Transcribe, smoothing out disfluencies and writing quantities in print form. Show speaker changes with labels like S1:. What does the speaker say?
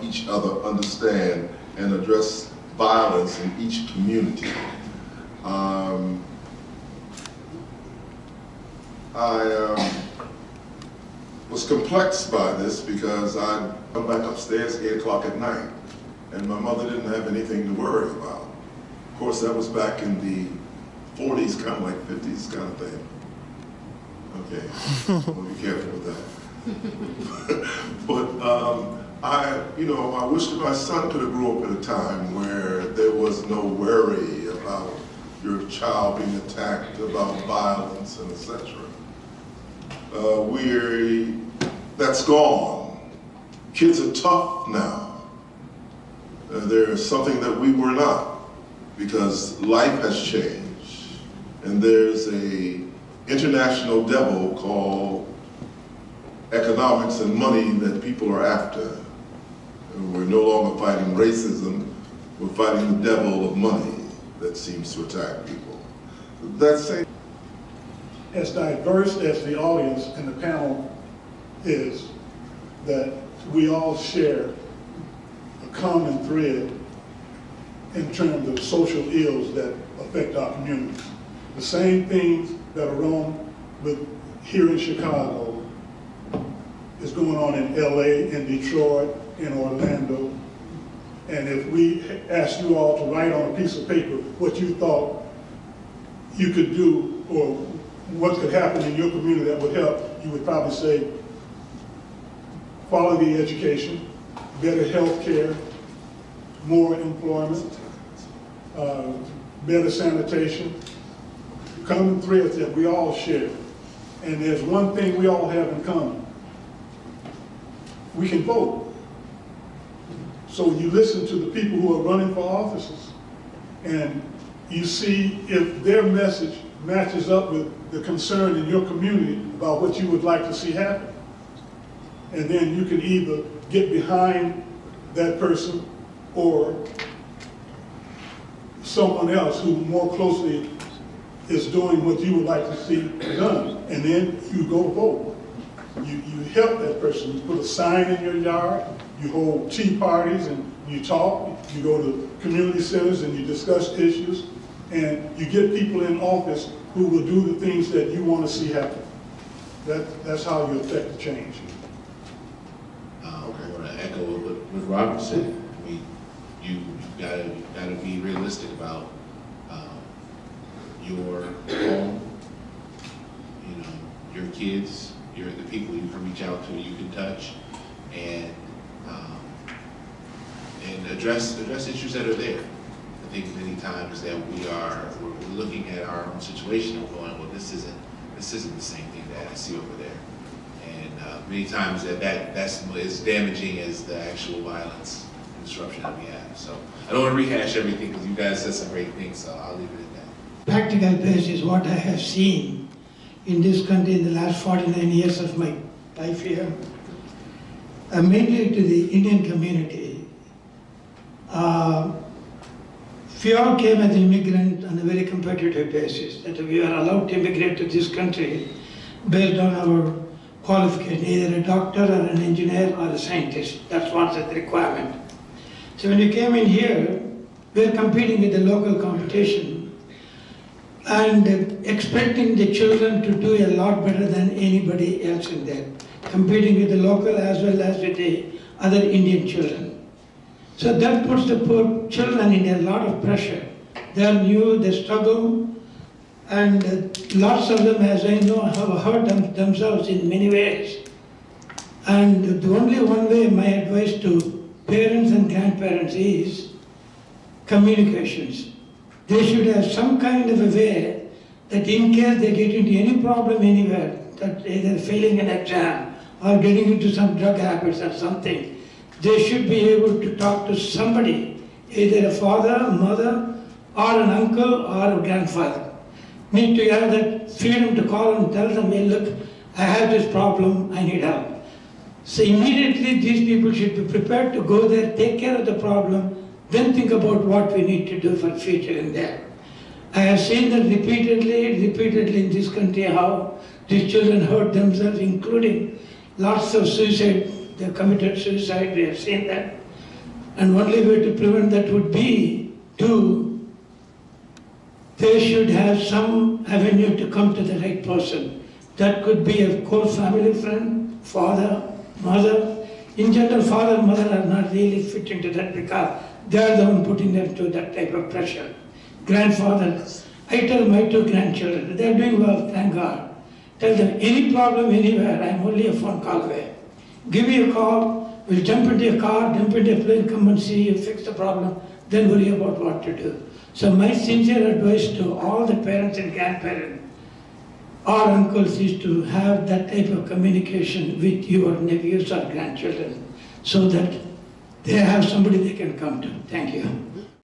S1: each other understand and address violence in each community. I was complexed by this because I'd come back upstairs 8 o'clock at night, and my mother didn't have anything to worry about. Of course, that was back in the 40s, kind of like 50s kind of thing. Okay, well, be careful with that. But I wish that my son could have grew up at a time where there was no worry about your child being attacked, about violence, and etc. That's gone. Kids are tough now. There's something that we were not, because life has changed. And there's an international devil called economics and money that people are after. And we're no longer fighting racism, we're fighting the devil of money that seems to attack people. That's it.
S2: As diverse as the audience and the panel is, that we all share a common thread in terms of social ills that affect our communities. The same things that are wrong with here in Chicago is going on in LA, in Detroit, in Orlando. And if we asked you all to write on a piece of paper what you thought you could do or what could happen in your community that would help, you would probably say quality education, better health care, more employment, better sanitation, common threads that we all share. And there's one thing we all have in common. We can vote. So you listen to the people who are running for offices and you see if their message matches up with the concern in your community about what you would like to see happen. And then you can either get behind that person or someone else who more closely is doing what you would like to see done. And then you go vote. You help that person. You put a sign in your yard, you hold tea parties and you talk, you go to community centers and you discuss issues, and you get people in office who will do the things that you want to see happen. That's how you affect the change.
S3: I want to echo what Robert said. I mean, you've got to be realistic about your home, your kids, the people you can reach out to, you can touch, and address issues that are there. I think many times that we're looking at our own situation and going, well, this isn't the same thing that I see over there. And many times that's as damaging as the actual violence and disruption that we have. So I don't want to rehash everything because you guys said some great things, so I'll leave it at that.
S4: Practical basis, what I have seen in this country in the last 49 years of my life here, mainly to the Indian community. We all came as immigrants on a very competitive basis, that we were allowed to immigrate to this country based on our qualification, either a doctor or an engineer or a scientist. That's what's the requirement. So when we came in here, we were competing with the local competition and expecting the children to do a lot better than anybody else in there, competing with the local as well as with the other Indian children. So that puts the poor children in a lot of pressure. They are new, they struggle, and lots of them, as I know, have hurt themselves in many ways. And the only one way, my advice to parents and grandparents is communications. They should have some kind of a way that in case they get into any problem anywhere, that either failing an exam or getting into some drug habits or something, they should be able to talk to somebody, either a father, a mother, or an uncle, or a grandfather. Need to have that freedom to call and tell them, hey, look, I have this problem, I need help. So immediately these people should be prepared to go there, take care of the problem, then think about what we need to do for the future in there. I have seen that repeatedly in this country, how these children hurt themselves, including lots of suicide. They committed suicide, we have seen that. And only way to prevent that would be they should have some avenue to come to the right person. That could be a core family friend, father, mother. In general, father and mother are not really fit into that because they are the one putting them to that type of pressure. Grandfather, I tell my 2 grandchildren, they are doing well, thank God. Tell them, any problem anywhere, I am only a phone call away. Give me a call, we'll jump into a car, jump into a plane, come and see you, fix the problem, then worry about what to do. So my sincere advice to all the parents and grandparents or uncles is to have that type of communication with your nephews or grandchildren so that they have somebody they can come to. Thank you.